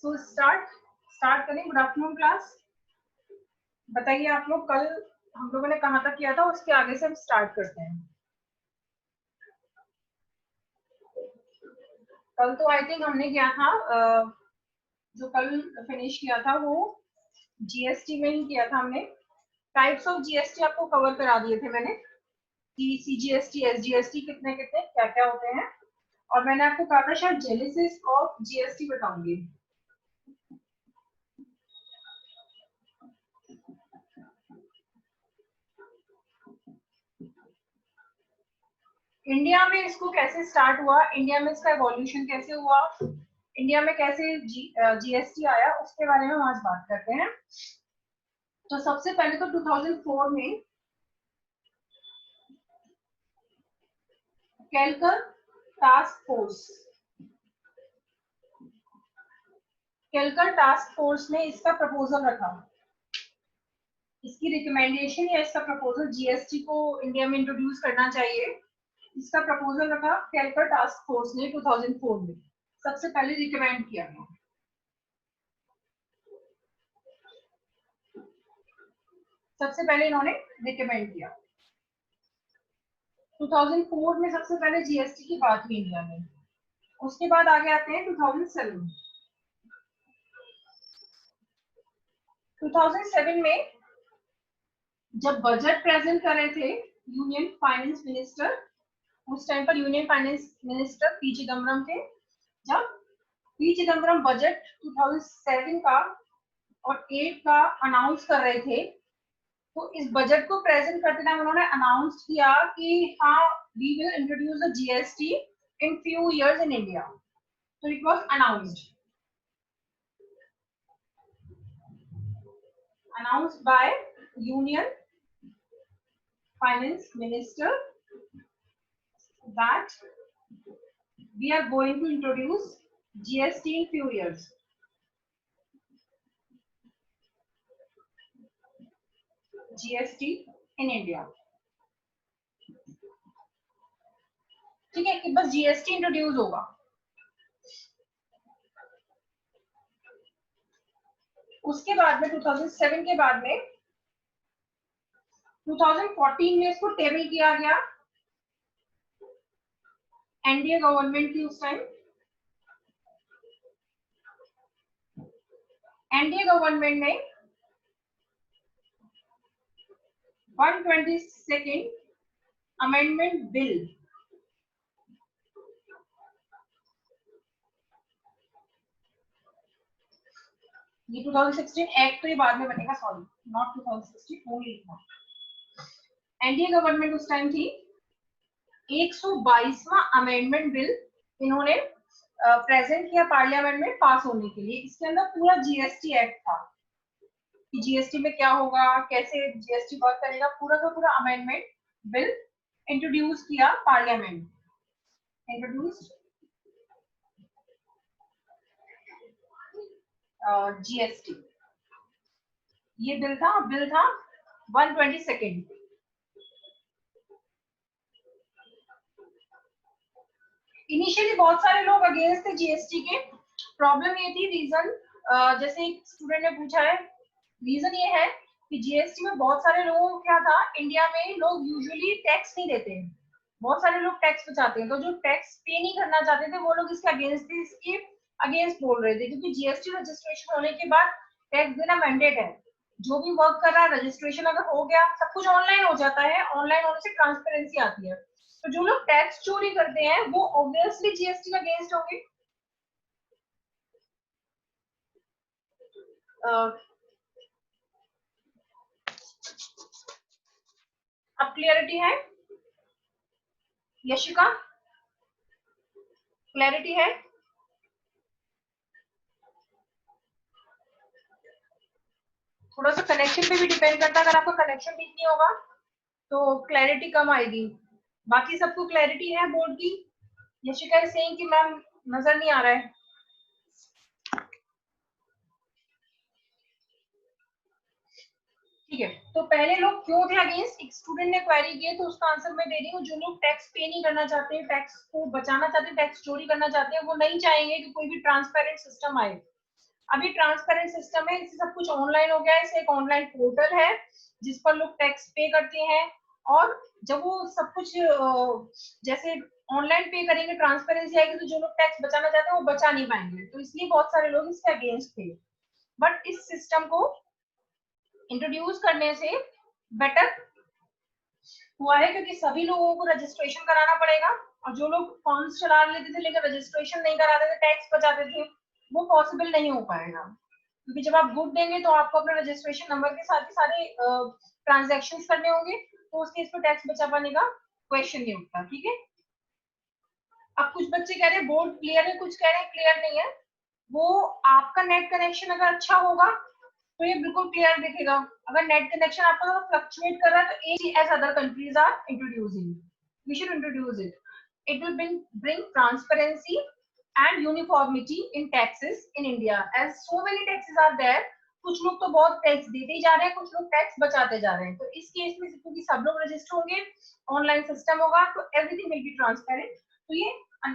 So start करें। Good afternoon class. बताइए आप लोग, कल हम लोगों ने कहाँ तक किया था, उसके आगे से हम स्टार्ट करते हैं। कल तो आई थिंक हमने किया था, जो कल फिनिश किया था वो जीएसटी में ही किया था हमने। टाइप्स ऑफ जीएसटी आपको कवर करा दिए थे मैंने कि सीजीएसटी, एसजीएसटी कितने कितने क्या क्या होते हैं, और मैंने आपको कहा था शायद जेनेसिस ऑफ जीएसटी बताऊंगी। इंडिया में इसको कैसे स्टार्ट हुआ, इंडिया में इसका एवोल्यूशन कैसे हुआ, इंडिया में कैसे जीएसटी आया, उसके बारे में हम आज बात करते हैं। तो सबसे पहले तो 2004 में कैलकर टास्क फोर्स ने इसका प्रपोजल रखा, इसकी रिकमेंडेशन या इसका प्रपोजल जीएसटी को इंडिया में इंट्रोड्यूस करना चाहिए। इसका प्रपोजल रखा कैलकर टास्क फोर्स ने 2004 में, सबसे पहले रिकमेंड किया गया। सबसे पहले इन्होंने रिकमेंड किया। 2004 में सबसे पहले जीएसटी की बात हुई इंडिया में। उसके बाद आगे आते हैं 2007। 2007 में जब बजट प्रेजेंट कर रहे थे यूनियन फाइनेंस मिनिस्टर, उस टाइम पर union finance minister P Chidambaram थे। जब पी चिदम्बरम बजट 2007 का और 8 का अनाउंस कर रहे थे, तो इस बजट को प्रेजेंट करते टाइम उन्होंने अनाउंस किया कि हाँ, we will introduce the GST in few years in India. तो it was announced by Union Finance Minister that we are going to introduce GST in few years. GST in India. ठीक है कि बस GST introduce होगा। उसके बाद में 2007 के बाद में 2014 में इसको टेबल किया गया एनडीए गवर्नमेंट की। उस टाइम एनडीए गवर्नमेंट ने 122nd अमेंडमेंट बिल ये 2016 एक्ट तो ये बाद में बनेगा, सॉरी नॉट 2016 ओनली था। एनडीए गवर्नमेंट उस टाइम थी। 122वां अमेंडमेंट बिल इन्होंने प्रेजेंट किया पार्लियामेंट में पास होने के लिए। इसके अंदर पूरा जीएसटी एक्ट था कि जीएसटी में क्या होगा, कैसे जीएसटी वर्क करेगा, पूरा का पूरा अमेंडमेंट बिल इंट्रोड्यूस किया पार्लियामेंट। इंट्रोड्यूस्ड जीएसटी, ये बिल था 122nd। इनिशियली बहुत सारे लोग अगेंस्ट थे जीएसटी के। प्रॉब्लम ये थी, रीजन जैसे एक स्टूडेंट ने पूछा है, रीजन ये है कि जीएसटी में बहुत सारे लोगों को क्या था, इंडिया में लोग यूजुअली टैक्स नहीं देते हैं, बहुत सारे लोग टैक्स बचाते हैं, तो जो टैक्स पे नहीं करना चाहते थे वो लोग इसके अगेंस्ट थे, इसके अगेंस्ट बोल रहे थे, क्योंकि जीएसटी रजिस्ट्रेशन होने के बाद टैक्स देना मैंडेट है। जो भी वर्क कर रहा है, रजिस्ट्रेशन अगर हो गया, सब कुछ ऑनलाइन हो जाता है, ऑनलाइन होने से ट्रांसपेरेंसी आती है। तो जो लोग टैक्स चोरी करते हैं वो ऑब्वियसली जीएसटी के अगेंस्ट होंगे। अब क्लियरिटी है यशिका? क्लैरिटी है? थोड़ा सा कनेक्शन पे भी डिपेंड करता है, अगर आपका कनेक्शन ठीक नहीं होगा तो क्लैरिटी कम आएगी। बाकी सबको क्लैरिटी है बोर्ड की? यशिका इज सेइंग कि मैम नजर नहीं आ रहा है। ठीक है, तो पहले लोग क्यों थे अगेंस्ट, एक स्टूडेंट ने क्वेरी की है तो उसका आंसर मैं दे रही हूँ। जो लोग टैक्स पे नहीं करना चाहते, टैक्स को बचाना चाहते, टैक्स चोरी करना चाहते हैं, वो नहीं चाहेंगे कि कोई भी ट्रांसपेरेंट सिस्टम आए। अभी ट्रांसपेरेंट सिस्टम है, इससे सब कुछ ऑनलाइन हो गया है, इसे एक ऑनलाइन पोर्टल है जिस पर लोग टैक्स पे करते हैं, और जब वो सब कुछ जैसे ऑनलाइन पे करेंगे, ट्रांसपेरेंसी आएगी, तो जो लोग टैक्स बचाना चाहते हैं वो बचा नहीं पाएंगे, तो इसलिए बहुत सारे लोग इसके अगेंस्ट थे। बट इस सिस्टम को इंट्रोड्यूस करने से बेटर हुआ है, क्योंकि सभी लोगों को रजिस्ट्रेशन कराना पड़ेगा, और जो लोग फॉर्म्स चला लेते थे लेकिन रजिस्ट्रेशन नहीं कराते थे, टैक्स बचाते थे, वो पॉसिबल नहीं हो पाएगा, क्योंकि जब आप गुड देंगे तो आपको अपने रजिस्ट्रेशन नंबर के साथ ही सारे ट्रांजेक्शन करने होंगे, तो उस केस में टैक्स बचा पाने का क्वेश्चन नहीं उठता। ठीक है, अब कुछ बच्चे कह रहे हैं बोर्ड क्लियर है, कुछ कह रहे हैं क्लियर नहीं है। वो आपका नेट कनेक्शन अगर अच्छा होगा तो ये बिल्कुल क्लियर दिखेगा, अगर नेट कनेक्शन आपका थोड़ा फ्लक्चुएट कर रहा है तो as other countries are introducing, we should introduce it, it will bring transparency and uniformity in taxes in India, as so many taxes are there। कुछ लोग तो बहुत टैक्स देते ही जा रहे हैं, कुछ लोग टैक्स बचाते जा रहे हैं, तो इस केस में क्योंकि सब लोग रजिस्टर होंगे, ऑनलाइन सिस्टम होगा, तो एवरीथिंग विल बी ट्रांसपेरेंट, तो ये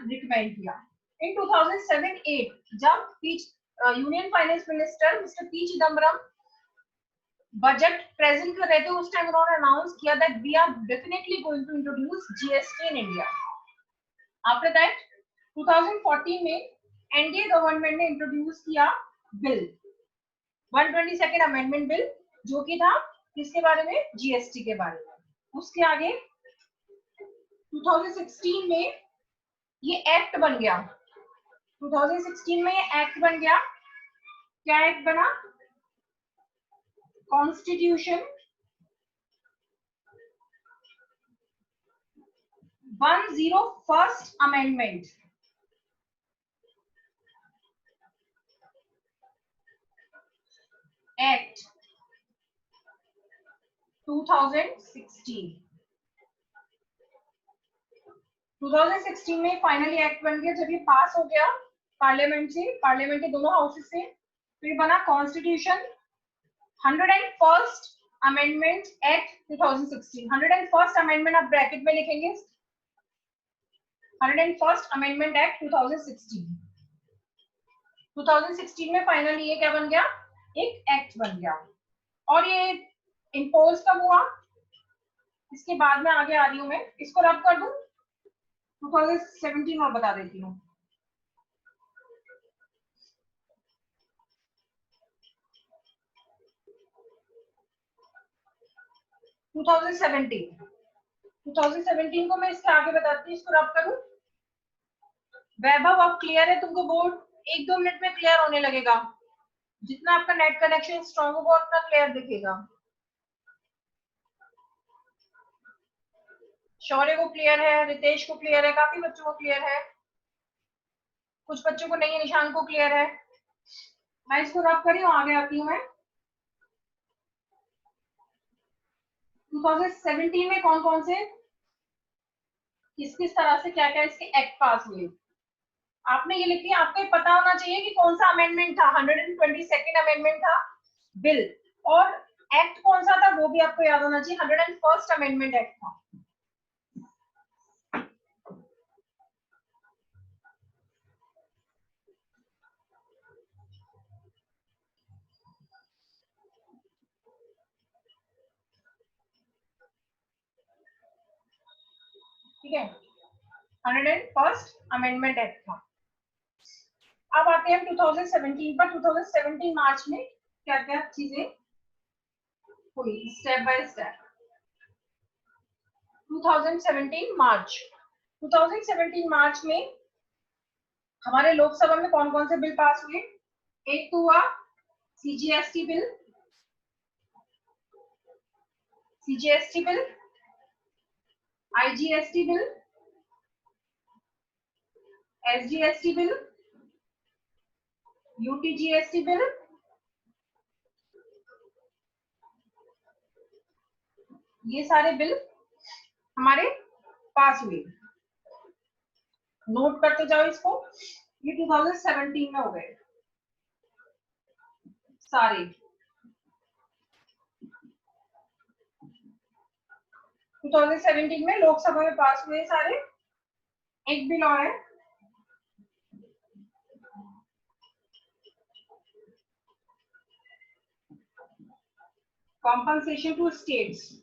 रिकमेंड किया। इन 2007-8 जब union finance minister mister P Chidambaram budget present कर रहे थे, उस टाइम उन्होंने अनाउंस किया that we are definitely going to introduce GST in India. After that 2014 में एनडीए गवर्नमेंट ने इंट्रोड्यूस किया बिल 122nd अमेंडमेंट बिल, जो कि था किसके बारे में, जीएसटी के बारे में। उसके आगे 2016 में ये एक्ट बन गया, 2016 में ये एक्ट बन गया। क्या एक्ट बना, कॉन्स्टिट्यूशन 101st अमेंडमेंट, एक्ट 2016। 2016 में फाइनली एक्ट बन गया, जब ये पास हो गया पार्लियामेंट से, पार्लियामेंट के दोनों हाउसेस से, तो ये बना constitution 101st amendment act 2016। 101st amendment आप ब्रैकेट में लिखेंगे, 101st अमेंडमेंट एक्ट 2016। 2016 में फाइनली ये क्या बन गया, एक एक्ट बन गया। और ये इम्पोज कब हुआ, इसके बाद में आगे आ रही हूँ मैं, इसको रब कर दूं 2017 और बता देती हूँ। टू 2017 को मैं इसके आगे बताती हूँ, इसको रब करूं। वैभव अब क्लियर है तुमको बोर्ड, 1-2 मिनट में क्लियर होने लगेगा, जितना आपका नेट कनेक्शन स्ट्रॉन्ग होगा उतना क्लियर दिखेगा। शौर्य को क्लियर है, रितेश को क्लियर है, काफी बच्चों को क्लियर है, कुछ बच्चों को नहीं है, निशान को क्लियर है। मैं इसको रब करी हूँ, आगे आती हूँ मैं। 2017 में कौन कौन से किस किस तरह से क्या क्या इसके एक्ट पास हुए, आपने ये लिख दिया। आपको ये पता होना चाहिए कि कौन सा अमेंडमेंट था, 122nd अमेंडमेंट था बिल, और एक्ट कौन सा था वो भी आपको याद होना चाहिए, 101st अमेंडमेंट एक्ट था। ठीक है, 101st अमेंडमेंट एक्ट था। अब आते हैं 2017 पर। 2017 मार्च में क्या क्या चीजें हुई स्टेप बाय स्टेप। 2017 मार्च 2017 मार्च में हमारे लोकसभा में कौन कौन से बिल पास हुए। एक तो हुआ CGST bill, CGST bill, IGST bill, SGST bill, UTGST bill, ये सारे बिल हमारे पास हुए। नोट करते जाओ इसको, ये 2017 में हो गए सारे। 2017 में लोकसभा में पास हुए सारे। एक बिल और है, compensation to states.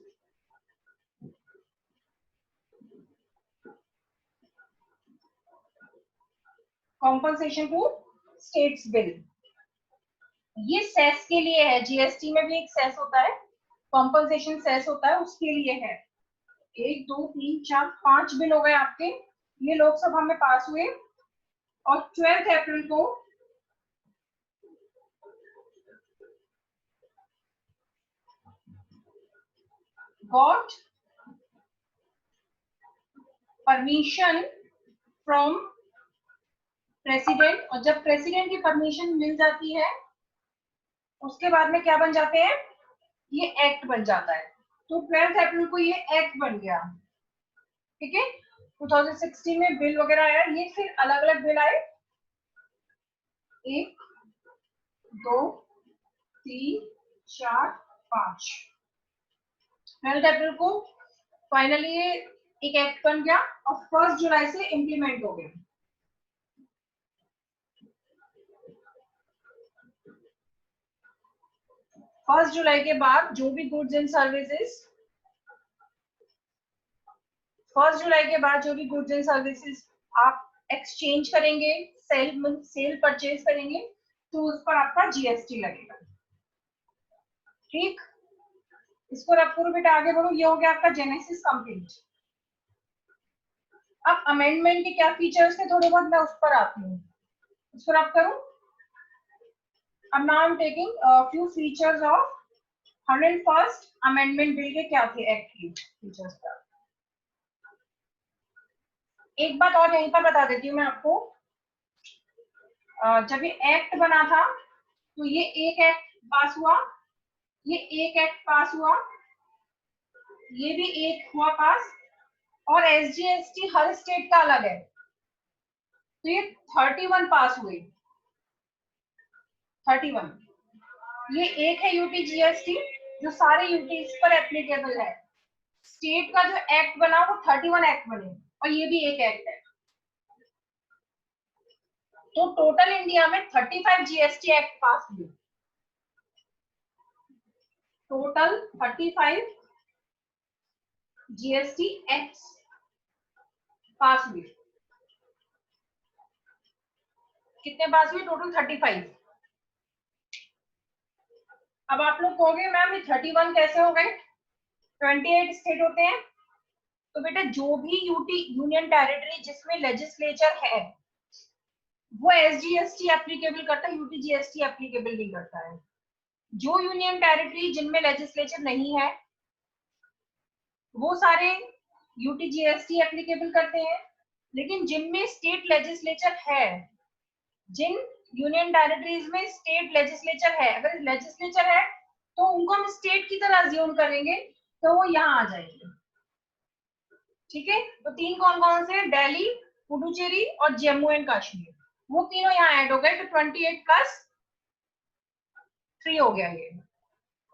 compensation to states bill. ये सेस के लिए है, जीएसटी में भी एक सेस होता है, कॉम्पनसेशन सेस होता है, उसके लिए है। 1 2 3 4 5 बिल हो गए आपके, ये लोकसभा में पास हुए और 12 अप्रैल को गॉट परमिशन फ्रॉम प्रेसिडेंट, और जब प्रेसिडेंट की परमिशन मिल जाती है उसके बाद में क्या बन जाते हैं, ये एक्ट बन जाता है। तो 12 अप्रैल को ये एक्ट बन गया, ठीक है। 2016 में बिल वगैरह आया, ये फिर अलग अलग बिल आए, 1 2 3 4 5। 12 अप्रैल को फाइनली ये एक एक्ट बन गया और 1 जुलाई से इंप्लीमेंट हो गया। 1 जुलाई के बाद जो भी गुड्स एंड सर्विसेज, 1 जुलाई के बाद जो भी गुड्स एंड सर्विसेज आप एक्सचेंज करेंगे, सेल परचेज करेंगे, तो उस पर आपका जीएसटी लगेगा, ठीक। इसको रब करो बेटा, आगे बढ़ो। ये हो गया आपका जेनेसिस कंप्लीट। अब अमेंडमेंट के क्या फीचर्स थे थोड़े बहुत, मैं उस पर आती हूँ, इसको रब करूं। अब now I am taking few features of 101st amendment bill के, क्या थे एक्ट के फीचर्स पर। एक बात और यहीं पर बता देती हूँ मैं आपको, जब ये एक्ट बना था तो ये एक एक्ट पास हुआ, ये एक एक्ट पास हुआ, ये भी एक हुआ पास, और एसजीएसटी हर स्टेट का अलग है, तो ये 31 पास हुए। 31 ये एक है यूटी जीएसटी जो सारे यूटीज पर एप्लीकेबल है। स्टेट का जो एक्ट बना वो 31 एक्ट बने, और ये भी एक एक्ट है। तो टोटल इंडिया में 35 जीएसटी एक्ट पास हुए, टोटल 35 जीएसटी एक्ट पास हुए। कितने पास हुए, टोटल 35। अब आप लोग कहोगे मैम ये 31 कैसे हो गए, 28 स्टेट होते हैं। तो बेटा जो भी यूटी यूनियन टेरिटरी जिसमें लेजिस्लेचर है वो एसजीएसटी एप्लीकेबल करता है, यूटी जीएसटी एप्लीकेबल नहीं करता है। जो यूनियन टेरिटरी जिनमें लेजिस्लेचर नहीं है वो सारे यूटी जीएसटी एप्लीकेबल करते हैं, लेकिन जिनमें स्टेट लेजिस्लेचर है, जिन यूनियन टेरिटरीज में स्टेट लेजिस्लेचर है, अगर लेजिस्लेचर है तो उनको हम स्टेट की तरह अज्यूम करेंगे, तो वो यहाँ आ जाएंगे, ठीक है। तो तीन कौन कौन से, दिल्ली, पुडुचेरी और जम्मू एंड कश्मीर, वो तीनों यहाँ ऐड हो गए, तो 28 प्लस 3 हो गया ये।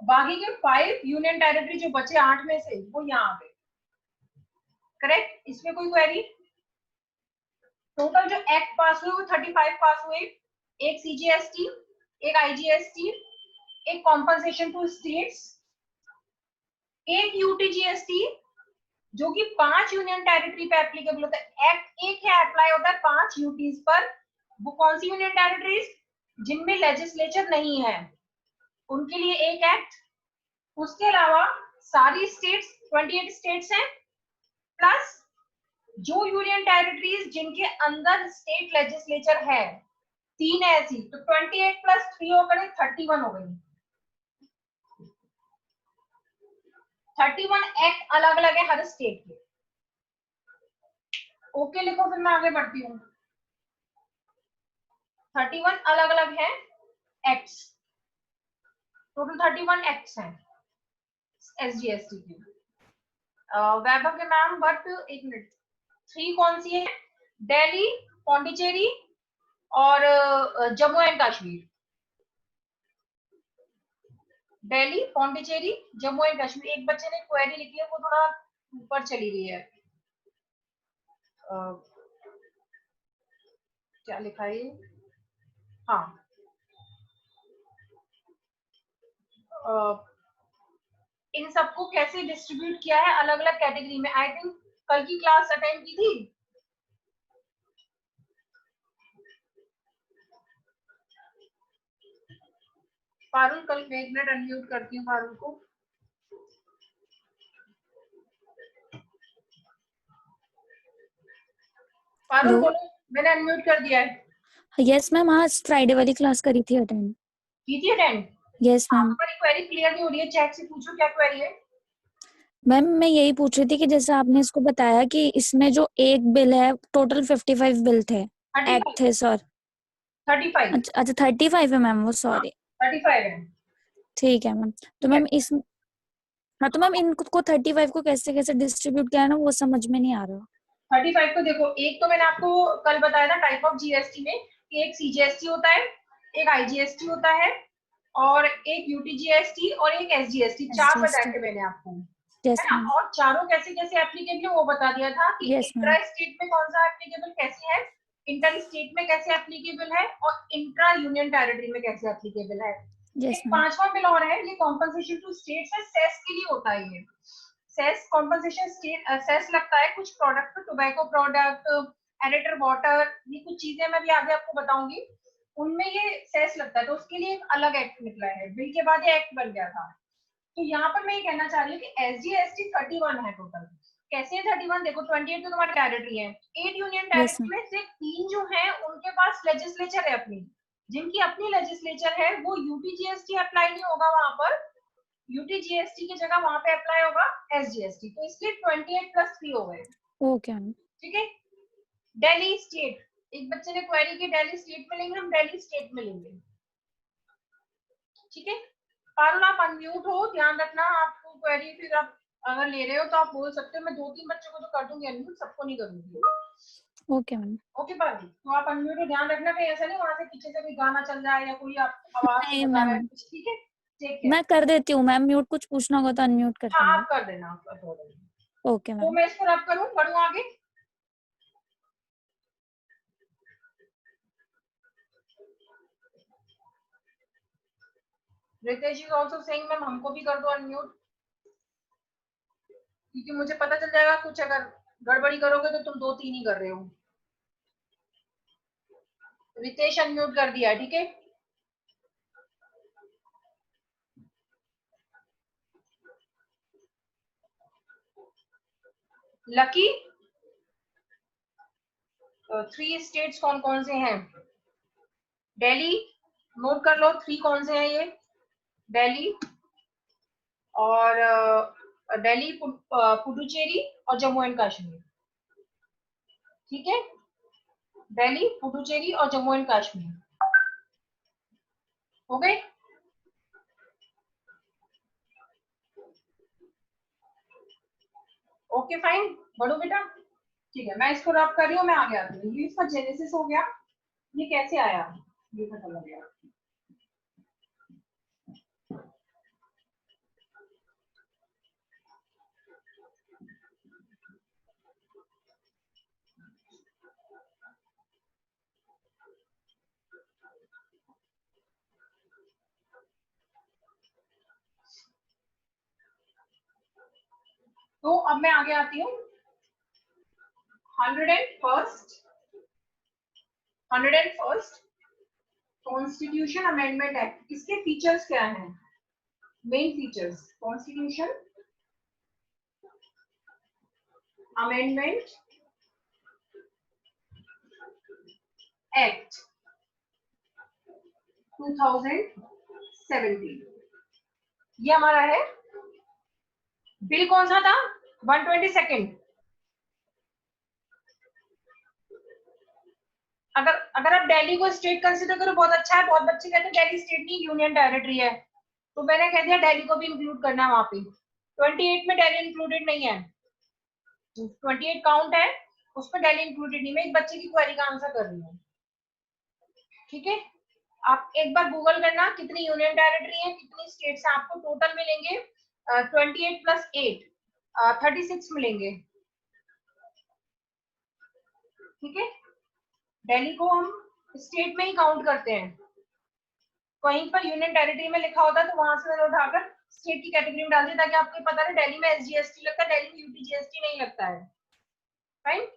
बाकी के 5 यूनियन टेरिटरी जो बचे 8 में से, वो यहाँ आ गए, करेक्ट। इसमें कोई क्वेरी। टोटल जो एक्ट पास हुए वो 35 पास हुए, एक सीजीएसटी, एक आईजीएसटी, एक कॉम्पनसेशन टू स्टेट्स, एक यूटीजीएसटी जो कि 5 यूनियन टेरिटरी पे एप्लीकेबल होता है। एक्ट एक है अप्लाई होता है 5 यूटीज पर, वो कौन सी यूनियन टेरिटरीज, जिनमें लेजिस्लेचर नहीं है उनके लिए एक एक्ट। उसके अलावा सारी स्टेट्स 28 स्टेट्स हैं, प्लस जो यूनियन टेरिटरीज जिनके अंदर स्टेट लेजिस्लेचर है, 3 ऐसी, तो 28 प्लस 3 होकर 31 हो गई। 31 एक्ट अलग अलग है हर स्टेट के। ओके लिखो, फिर मैं आगे बढ़ती हूँ। 31 अलग अलग है एक्ट्स, टोटल 31 एक्ट्स हैं एसजीएसटी की। वैभव के मैम बट एक मिनट, 3 कौन सी है, दिल्ली, पौंडीचेरी और जम्मू एंड कश्मीर। दिल्ली, पौंडीचेरी, जम्मू एंड कश्मीर। एक बच्चे ने क्वेरी लिखी है, वो थोड़ा ऊपर चली गई है, क्या लिखा है, हाँ इन सबको कैसे डिस्ट्रीब्यूट किया है अलग अलग कैटेगरी में। आई थिंक कल की क्लास अटेंड की थी। पारुल, कल मैं 1 मिनट अनम्यूट करती हूँ पारुल को। पारुल बोलो, मैंने अनम्यूट कर दिया है। यस मैम, आज फ्राइडे वाली क्लास करी थी अटेंड। की थी अटेंड? Yes ma'am. हमारी क्वेरी क्लियर नहीं हो रही है, चैट से पूछो क्या क्वेरी है। मैम मैं यही पूछ रही थी कि जैसे आपने इसको बताया कि इसमें जो एक बिल है, टोटल 55 बिल थे, एक्ट थे सर। 35। अच्छा 35 है मैम, वो सॉरी। 35 है। ठीक है मैम। तो मैम इस हाँ, तो मैम इनको 35 को कैसे कैसे डिस्ट्रीब्यूट किया है ना, वो समझ में नहीं आ रहा। 35 को देखो, एक तो मैंने आपको कल बताया था टाइप ऑफ जीएसटी में कि एक सीजीएसटी होता है, एक आईजीएसटी होता है, और एक यूटीजीएसटी और एक एसजीएसटी। 4 बताए थे मैंने आपको, यस है ना। मैम। और चारों कैसे कैसे एप्लीकेबल है वो बता दिया था कि यस मैम। इंट्रा स्टेट में कौन सा एप्लीकेबल कैसे है, इंटर स्टेट में कैसे एप्लीकेबल है, और इंट्रा यूनियन टेरिटरी में कैसे एप्लीकेबल है। यस एक मैम। 5वां बिल और है, ये कॉम्पनसेशन टू स्टेट्स है, सेस के लिए होता है ये। सेस कॉम्पनसेशन स्टेट, सेस लगता है कुछ प्रोडक्ट पे, टोबैको प्रोडक्ट, एडिटर वाटर, ये कुछ चीजें मैं भी आगे आपको बताऊंगी, उनमें ये सेस लगता है, तो उसके लिए एक अलग एक्ट निकला है, बिल के बाद ये एक्ट बन गया था। तो यहाँ पर मैं ये कहना चाह रही हूँ कि एसजीएसटी 31 है टोटल। कैसे है 31? देखो 28 तो तुम्हारी टेरिटरी है, 8 यूनियन यस टेरिटरी मैम। में से 3 जो है उनके पास लेजिस्लेचर है अपनी, जिनकी अपनी लेजिस्लेचर है वो यूटीजीएसटी अप्लाई नहीं होगा वहां पर, यूटीजीएसटी की जगह वहां पे अप्लाई होगा एसजीएसटी, तो इसलिए 28+3 हो गए। Okay ma'am. ठीक है। दिल्ली स्टेट, एक बच्चे ने क्वेरी की दिल्ली स्टेट में लेंगे, हम दिल्ली स्टेट में लेंगे। ठीक है। पारुल आप अनम्यूट हो, ध्यान रखना, आपको क्वेरी फिर आप अगर ले रहे हो तो आप बोल सकते हो, मैं 2-3 बच्चों को तो कर दूंगी अनम्यूट, सबको नहीं करूंगी। Okay ma'am. ओके पारुल, तो आप अनम्यूट हो, ध्यान रखना कहीं ऐसा नहीं वहां से पीछे से कोई गाना चल जाए या कोई आपको आवाज से नहीं बता रहा है मैम, कुछ। ठीक है, ठीक है। मैं कर देती हूँ मैम म्यूट, कुछ पूछना होगा तो अनम्यूट कर हाँ दूंगी। आप कर देना, आप कर देना। ओके तो मैम। मैं इसको रब करूँ, बढ़ू आगे। Ritesh is also saying ma'am हमको भी कर दो अनम्यूट, क्योंकि मुझे पता चल जाएगा कुछ अगर गड़बड़ी करोगे तो तुम 2-3 ही कर रहे हो। रितेश अनम्यूट कर दिया, ठीक है। लकी, 3 स्टेट्स कौन कौन से हैं? दिल्ली, नोट कर लो 3 कौन से हैं ये, दिल्ली और दिल्ली, पुडुचेरी और जम्मू एंड कश्मीर। ठीक है, दिल्ली, पुडुचेरी और जम्मू एंड कश्मीर। हो गए? ओके फाइन, बढ़ो बेटा। ठीक है, मैं इसको रब कर रही हूँ, मैं आगे आती हूँ। ये इसका जेनेसिस हो गया, ये कैसे आया ये पता लग गया। तो अब मैं आगे आती हूँ। 101st कॉन्स्टिट्यूशन अमेंडमेंट एक्ट, इसके फीचर्स क्या हैं? Main features, constitution amendment act 2017, ये हमारा है। बिल कौन सा था? 122। अगर अगर आप दिल्ली को स्टेट कंसीडर करो बहुत अच्छा है, बहुत बच्चे कहते हैं दिल्ली स्टेट नहीं यूनियन टेरिटरी है, तो मैंने कह दिया दिल्ली को भी इंक्लूड करना है वहां पे। 28 में दिल्ली इंक्लूडेड नहीं है, 28 काउंट है, उसमें दिल्ली इंक्लूडेड नहीं। मैं एक बच्चे की क्वेरी का आंसर कर रही हूँ। ठीक है, आप एक बार गूगल करना कितनी यूनियन टेरिटरी है, कितनी स्टेट्स हैं, आपको टोटल मिलेंगे 28+8, 36 मिलेंगे। ठीक है, दिल्ली को हम स्टेट में ही काउंट करते हैं, कहीं पर यूनियन टेरिटरी में लिखा होता है तो वहां से मैंने उठाकर स्टेट की कैटेगरी में डाल दिया ताकि आपको पता है दिल्ली में एसजीएसटी लगता है, दिल्ली में यूपीजीएसटी नहीं लगता है। राइट,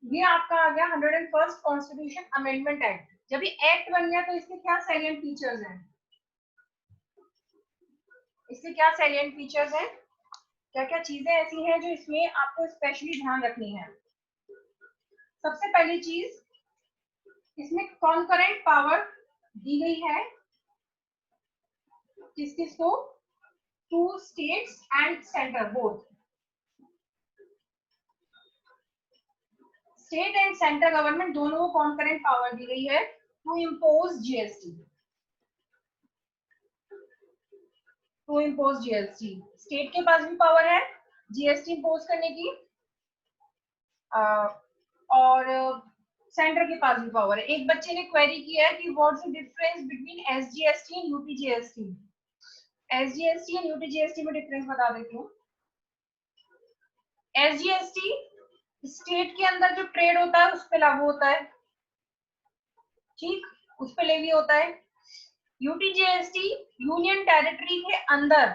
ये आपका आ गया 101st कॉन्स्टिट्यूशन अमेंडमेंट एक्ट। जब ये एक्ट बन गया तो इसके क्या सैलिएंट फीचर्स हैं, इसके क्या सैलिएंट फीचर्स हैं, क्या क्या चीजें ऐसी हैं जो इसमें आपको स्पेशली ध्यान रखनी है। सबसे पहली चीज, इसमें कॉन्करेंट पावर दी गई है किस किस को, two states and centre both. State and central government दोनों को कॉन्करेंट पावर दी गई है to impose GST, to impose GST. State के पास भी पावर है जीएसटी इम्पोज करने की, और सेंटर के पास भी पावर है। एक बच्चे ने क्वेरी किया है कि what's the difference between SGST and UPGST. SGST and UPGST में डिफरेंस बता देती हूँ। एसजीएसटी स्टेट के अंदर जो ट्रेड होता है उस पर लागू होता है, ठीक, उस पर लेवी होता है। यूटीजीएसटी यूनियन टेरिटरी के अंदर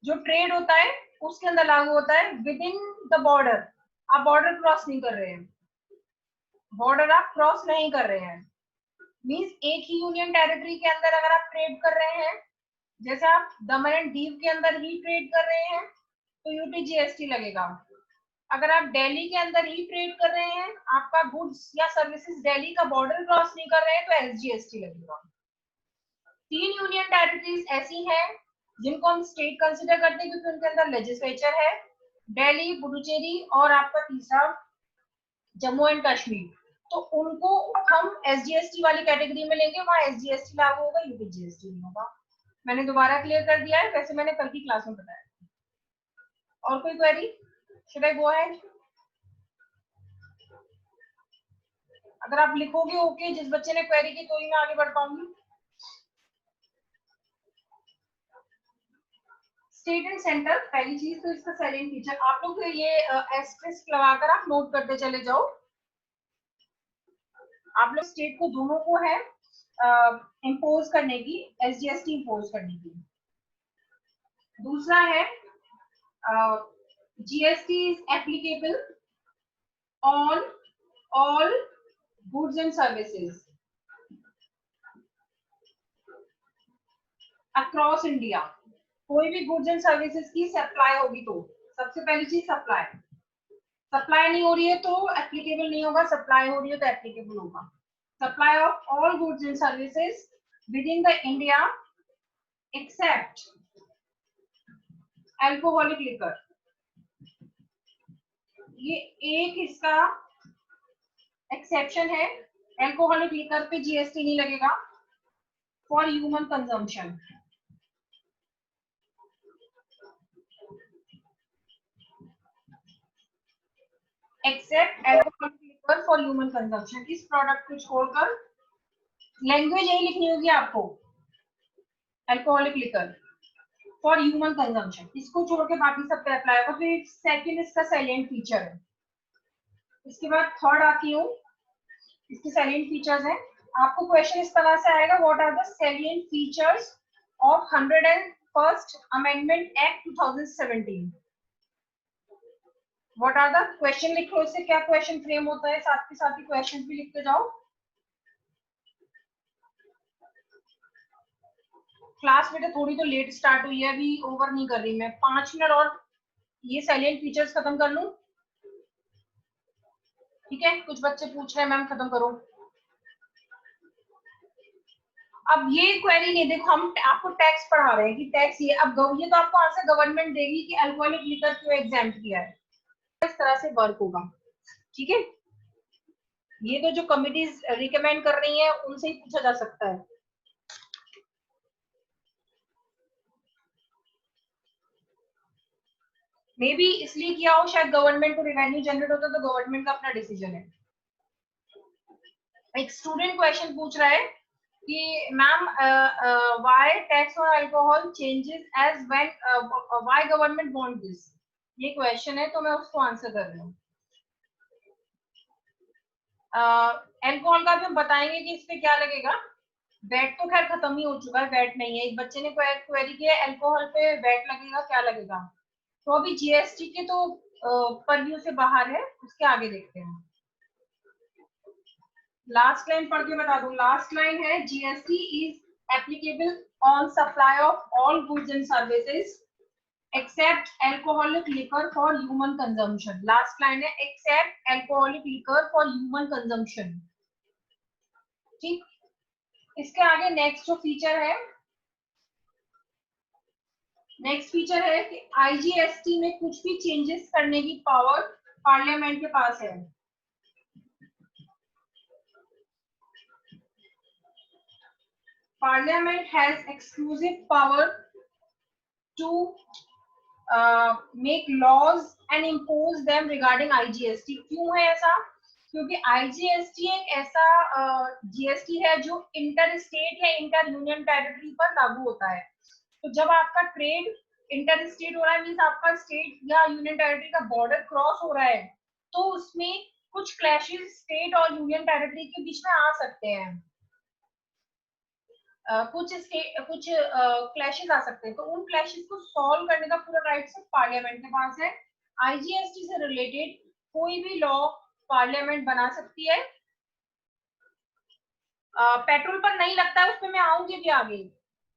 जो ट्रेड होता है उसके अंदर लागू होता है, विद इन द बॉर्डर। आप बॉर्डर क्रॉस नहीं कर रहे हैं, बॉर्डर आप क्रॉस नहीं कर रहे हैं, मींस एक ही यूनियन टेरिटरी के अंदर अगर आप ट्रेड कर रहे हैं, जैसे आप दमन एंड दीव के अंदर ही ट्रेड कर रहे हैं तो यूटीजीएसटी लगेगा। अगर आप दिल्ली के अंदर ही ट्रेड कर रहे हैं, आपका गुड्स या सर्विसेज दिल्ली का बॉर्डर क्रॉस नहीं कर रहे हैं, तो एसजीएसटी लगेगा। 3 यूनियन टेरिटरीज ऐसी हैं जिनको हम स्टेट कंसिडर करते हैं क्योंकि उनके अंदर लेजिस्लेचर है, दिल्ली, पुडुचेरी और आपका तीसरा जम्मू एंड कश्मीर। तो उनको हम एसजीएसटी वाली कैटेगरी में लेंगे, वहां एसजीएसटी लागू होगा, यूपीजीएसटी नहीं होगा। मैंने दोबारा क्लियर कर दिया है, वैसे मैंने कल की क्लास में बताया। और कोई query, should I go ahead? अगर आप लिखोगे ओके, जिस बच्चे ने क्वेरी की तो ही मैं आगे बढ़ पाऊंगी। स्टेट एंड सेंटर, पहली चीज तो इसका सैलिएंट फीचर, आप लोग ये एस्टेरिस्क लगाकर आप नोट करते चले जाओ। आप लोग स्टेट को दोनों को है इम्पोज करने की, एसजीएसटी इम्पोज करने की। दूसरा है GST is applicable on all goods and services across India. कोई भी गुड्स एंड सर्विसेज की सप्लाई होगी तो सबसे पहली चीज सप्लाई, सप्लाई नहीं हो रही है तो एप्लीकेबल नहीं होगा, सप्लाई हो रही है तो एप्लीकेबल होगा। Supply of all goods and services with in the India accept alcoholic liquor. ये एक इसका एक्सेप्शन है, अल्कोहलिक लिकर पे जीएसटी नहीं लगेगा for human consumption. Except alcoholic liquor for human consumption. इस प्रोडक्ट को छोड़कर, लैंग्वेज यही लिखनी होगी आपको, alcoholic liquor for human consumption, इसको छोड़ के बाकी सब पे अप्लाई होगा। फिर सेकंड इसका सैलिएंट फीचर है। इसके बाद थर्ड आती हूँ, इसके सैलिएंट फीचर्स हैं। आपको क्वेश्चन इस तरह से आएगा, what are the salient features of 101st amendment act 2017। What are the, question लिखो, इससे क्या क्वेश्चन फ्रेम होता है, साथ के साथ ही क्वेश्चन भी लिखते जाओ। क्लास बेटा थोड़ी तो लेट स्टार्ट हुई है, अभी ओवर नहीं कर रही मैं, 5 मिनट और ये सैलिएंट फीचर्स खत्म कर लूं, ठीक है? कुछ बच्चे पूछ रहे हैं मैम खत्म करो। अब ये क्वेरी नहीं, देखो हम आपको टैक्स पढ़ा रहे हैं कि टैक्स ये, अब ये तो आपको आंसर गवर्नमेंट देगी कि अल्कोहलिक लिकर क्यों एग्जाम्प्ट किया है, इस तरह से वर्क होगा, ठीक है? ये तो जो कमिटीज रिकमेंड कर रही है उनसे ही पूछा जा सकता है। मे बी इसलिए किया हो, शायद गवर्नमेंट को रेवेन्यू जनरेट होता तो गवर्नमेंट का अपना डिसीजन है। एक स्टूडेंट क्वेश्चन पूछ रहा है कि ma'am why tax on alcohol changes as when why government want this, ये क्वेश्चन है तो मैं उसको आंसर कर रही हूँ। अल्कोहल का भी हम बताएंगे कि इस पे क्या लगेगा, वैट तो खैर खत्म ही हो चुका है, वैट नहीं है। एक बच्चे ने क्वेरी किया अल्कोहल पे वैट लगेगा, क्या लगेगा। तो अभी जीएसटी के तो परव्यू से बाहर है, उसके आगे देखते हैं। लास्ट लाइन पढ़ के बता दूं। लास्ट लाइन है GST is applicable on supply of all goods and services except alcoholic liquor for human consumption. Last line है except alcoholic liquor for human consumption. ठीक, इसके आगे नेक्स्ट जो फीचर है, नेक्स्ट फीचर है कि आईजीएसटी में कुछ भी चेंजेस करने की पावर पार्लियामेंट के पास है। Parliament has exclusive power to make laws and impose them regarding IGST। क्यों है ऐसा? क्योंकि IGST एक ऐसा जीएसटी है जो इंटर स्टेट या इंटर यूनियन टेरिटरी पर लागू होता है। तो जब आपका ट्रेड इंटर स्टेट हो रहा है, मीन्स आपका स्टेट या यूनियन टेरिटरी का बॉर्डर क्रॉस हो रहा है, तो उसमें कुछ क्लैशेस स्टेट और यूनियन टेरिटरी के बीच में आ सकते हैं। कुछ क्लैशेस आ सकते हैं, तो उन क्लैशेस को सॉल्व करने का पूरा राइट सिर्फ पार्लियामेंट के पास है। आईजीएसटी से रिलेटेड कोई भी लॉ पार्लियामेंट बना सकती है। पेट्रोल पर नहीं लगता है, उसमें मैं आऊंगी भी आगे।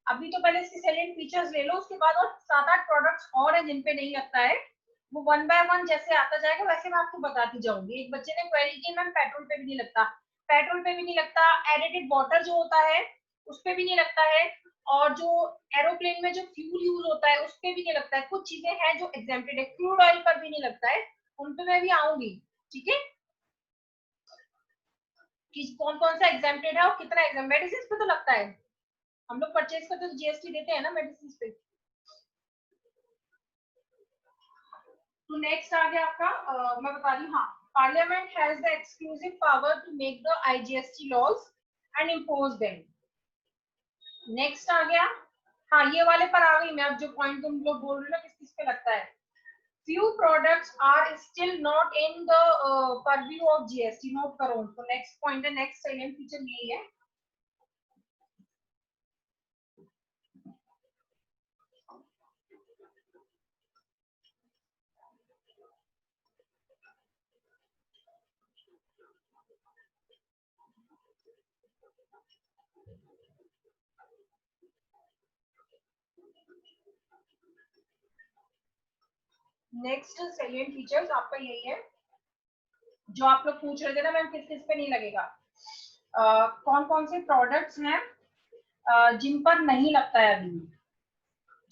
अभी तो पहले इसके सैलिएंट फीचर्स ले लो, उसके बाद और 7-8 प्रोडक्ट्स और हैं जिन पे नहीं लगता है। वो वन बाय वन जैसे आता जाएगा वैसे मैं आपको बताती जाऊंगी। एक बच्चे ने क्वेरी की मैम पेट्रोल पे भी नहीं लगता, पेट्रोल पे भी नहीं लगता। एडिटेड वाटर जो होता है उस पे भी नहीं लगता है, और जो एरोप्लेन में जो फ्यूल यूज होता है उस पे भी नहीं लगता है। कुछ चीजें हैं जो एग्जेम्प्टेड है, क्रूड ऑयल पर भी नहीं लगता है, उन पे मैं भी आऊंगी। ठीक है, कि कौन कौन सा एग्जेम्प्टेड है और कितना एग्जाम। मेडिसिन पे तो लगता है, हम लोग परचेज करते तो जीएसटी देते हैं ना मेडिसिन पे। तो नेक्स्ट आ गया आपका, मैं बता रही हूँ। हाँ, parliament has the exclusive power to make the IGST laws and impose them. Next आ गया, हाँ ये वाले पर आ गई मैं। अब जो पॉइंट तुम लोग बोल रहे हो ना किस किस पे लगता है, few products are still not in the purview of GST। Note करो। तो नेक्स्ट पॉइंट है, नेक्स्ट सेलिएंट फीचर यही है। नेक्स्ट सेलिएंट फीचर्स आपका यही है जो आप लोग पूछ रहे थे ना मैम किस किस पे नहीं लगेगा। कौन कौन से प्रोडक्ट्स हैं जिन पर नहीं लगता है अभी।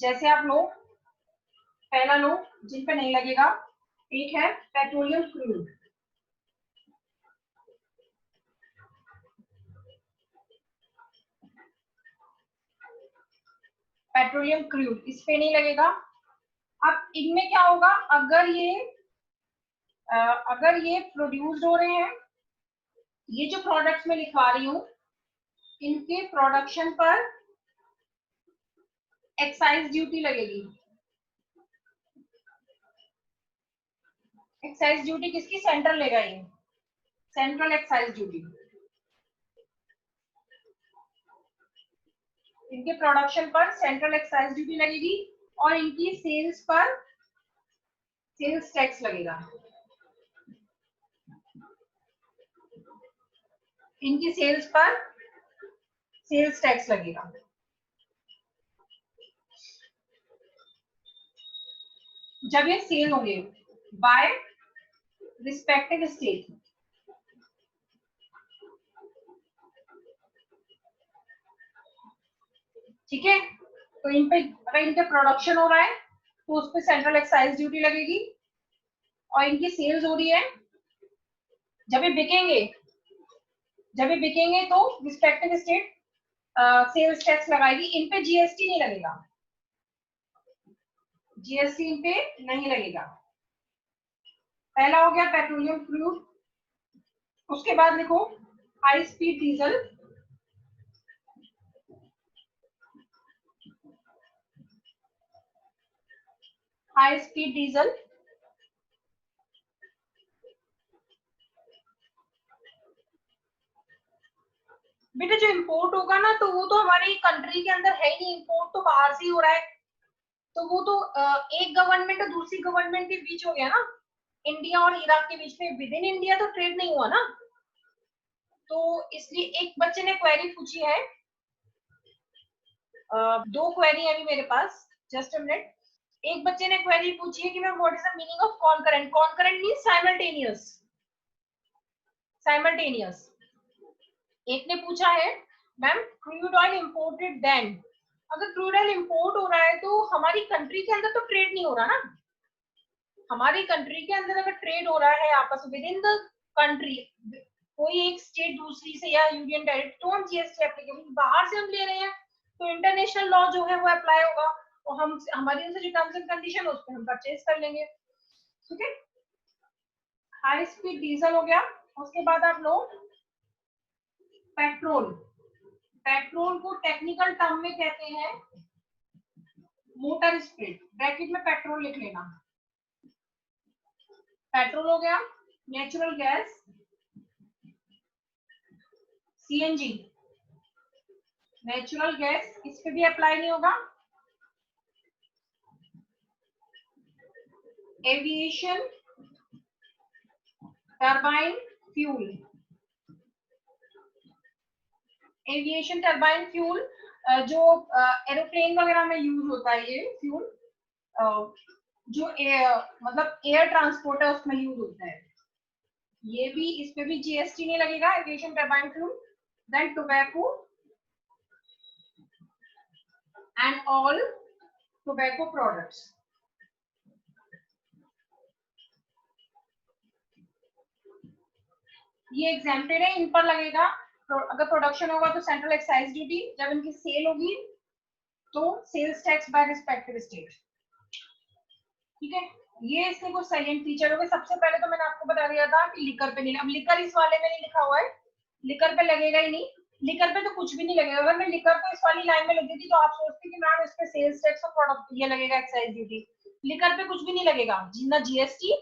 जैसे आप लो, पहला लो जिन पे नहीं लगेगा, एक है पेट्रोलियम क्रूड। पेट्रोलियम क्रूड इस पे नहीं लगेगा। अब इनमें क्या होगा, अगर ये प्रोड्यूस हो रहे हैं, ये जो प्रोडक्ट्स मैं लिखवा रही हूँ इनके प्रोडक्शन पर एक्साइज ड्यूटी लगेगी। एक्साइज ड्यूटी किसकी, सेंट्रल लेगा ये, सेंट्रल एक्साइज ड्यूटी। इनके प्रोडक्शन पर सेंट्रल एक्साइज ड्यूटी लगेगी और इनकी सेल्स पर सेल्स टैक्स लगेगा। इनकी सेल्स पर सेल्स टैक्स लगेगा। जब ये सेल होंगे बाय रिस्पेक्टिव स्टेट, ठीक है। तो इन पे अगर इनके प्रोडक्शन हो रहा है तो उस पर सेंट्रल एक्साइज ड्यूटी लगेगी, और इनकी सेल्स हो रही है, जब ये बिकेंगे, तो रिस्पेक्टिव स्टेट सेल्स टैक्स लगाएगी। इन पे जीएसटी नहीं लगेगा, जीएसटी इन पे नहीं लगेगा। पहला हो गया पेट्रोलियम क्रूड। उसके बाद लिखो high speed diesel. High speed diesel, बेटा जो इम्पोर्ट होगा ना तो वो तो हमारी कंट्री के अंदर है ही नहीं, इम्पोर्ट तो बाहर से ही हो रहा है, तो वो तो एक गवर्नमेंट और दूसरी गवर्नमेंट के बीच हो गया ना, इंडिया और इराक के बीच में, विद इन इंडिया तो ट्रेड नहीं हुआ ना। तो इसलिए एक बच्चे ने क्वेरी पूछी है, दो क्वेरी है अभी मेरे पास, जस्ट अ मिनट। एक बच्चे ने क्वेरी पूछी है कि ma'am what is the meaning of concurrent. Concurrent means simultaneous, simultaneous. एक ने पूछा है ma'am crude oil imported then. अगर क्रूड ऑयल इंपोर्ट हो रहा है तो हमारी कंट्री के अंदर तो ट्रेड नहीं हो रहा ना, हमारी कंट्री के अंदर अगर ट्रेड हो रहा है आपस में विद इन द कंट्री, कोई एक स्टेट दूसरी से या यूनियन डायरेक्ट, तो हम जीएसटी एप्लीकेबल, बाहर से हम ले रहे हैं तो इंटरनेशनल लॉ जो है वो अप्लाई होगा, और हम हमारी उनसे जो टर्म्स एंड कंडीशन उस पर हम परचेज कर लेंगे। ठीक है, हाई स्पीड डीजल हो गया। उसके बाद आप लो पेट्रोल। पेट्रोल को टेक्निकल टर्म में कहते हैं मोटर स्प्रिट, ब्रैकेट में पेट्रोल लिख लेना। पेट्रोल हो गया, natural gas, CNG, natural gas इस पे भी अप्लाई नहीं होगा। Aviation turbine fuel, aviation turbine fuel जो एरोप्लेन वगैरह में यूज होता है, ये फ्यूल जो मतलब एयर ट्रांसपोर्ट है उसमें यूज होता है, ये भी, इस पे भी जीएसटी नहीं लगेगा, aviation turbine fuel. Then tobacco and all tobacco products, ये एग्जेम्प्टेड है, इन पर लगेगा। अगर प्रोडक्शन होगा तो सेंट्रल एक्साइज ड्यूटी, जब इनकी सेल होगी तो sales tax by respective state. ठीक है, ये इसके कुछ साइलेंट फीचर हो गए। सबसे पहले तो मैंने आपको बता दिया था कि लिकर पे नहीं, अब लिकर इस वाले में नहीं लिखा हुआ है, लिकर पे लगेगा ही नहीं, लिकर पे तो कुछ भी नहीं लगेगा। अगर मैं लिकर को इस वाली लाइन में लिख देती तो आप सोचते कि मैम इस पे सेल्स टैक्स और प्रोडक्ट ये लगेगा एक्साइज ड्यूटी, लिकर पे कुछ भी नहीं लगेगा, ना जीएसटी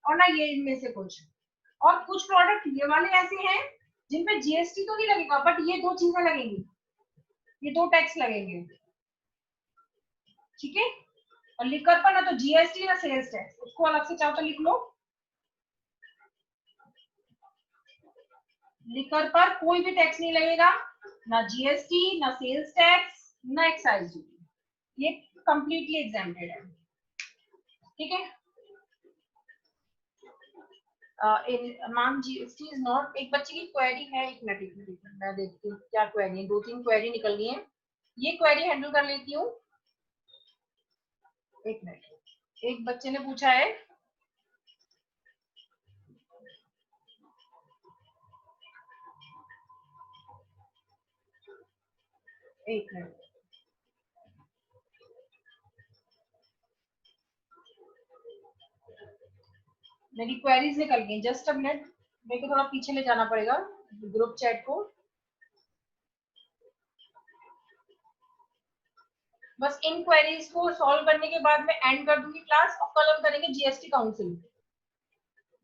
और ना ये इनमें से कुछ। और कुछ प्रोडक्ट ये वाले ऐसे हैं जिनपे जीएसटी तो नहीं लगेगा, बट ये दो चीजें लगेंगी, ये दो टैक्स लगेंगे। ठीक है, और लिकर पर ना तो जीएसटी ना सेल्स टैक्स, उसको अलग से चाहो तो लिख लो। लिकर पर कोई भी टैक्स नहीं लगेगा, ना जीएसटी ना सेल्स टैक्स ना एक्साइज ड्यूटी, ये कंप्लीटली एग्जेम्प्टेड है। ठीक है, मैम जीएसटी इज नॉट, एक बच्चे की क्वेरी है, एक मिनट मैं देखती हूँ क्या क्वेरी है, दो तीन क्वेरी निकल गई है, ये क्वेरी हैंडल कर लेती हूँ। एक मिनट, एक बच्चे ने पूछा है एक मिनट, मेरी क्वेरीज निकल गई, जस्ट अ मिनट, मेरे को थोड़ा पीछे ले जाना पड़ेगा ग्रुप चैट को। बस इन क्वेरीज को सॉल्व करने के बाद मैं एंड कर दूंगी क्लास, और कल हम करेंगे जीएसटी काउंसिल,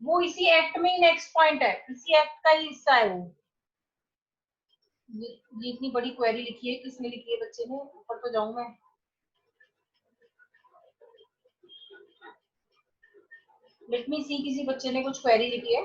वो इसी एक्ट में ही नेक्स्ट पॉइंट है, इसी एक्ट का ही हिस्सा है वो। ये इतनी बड़ी क्वेरी लिखी है, किसने लिखी है बच्चे ने, ऊपर तो जाऊं मैं। लेट मी सी, किसी बच्चे ने कुछ क्वेरी लिखी है।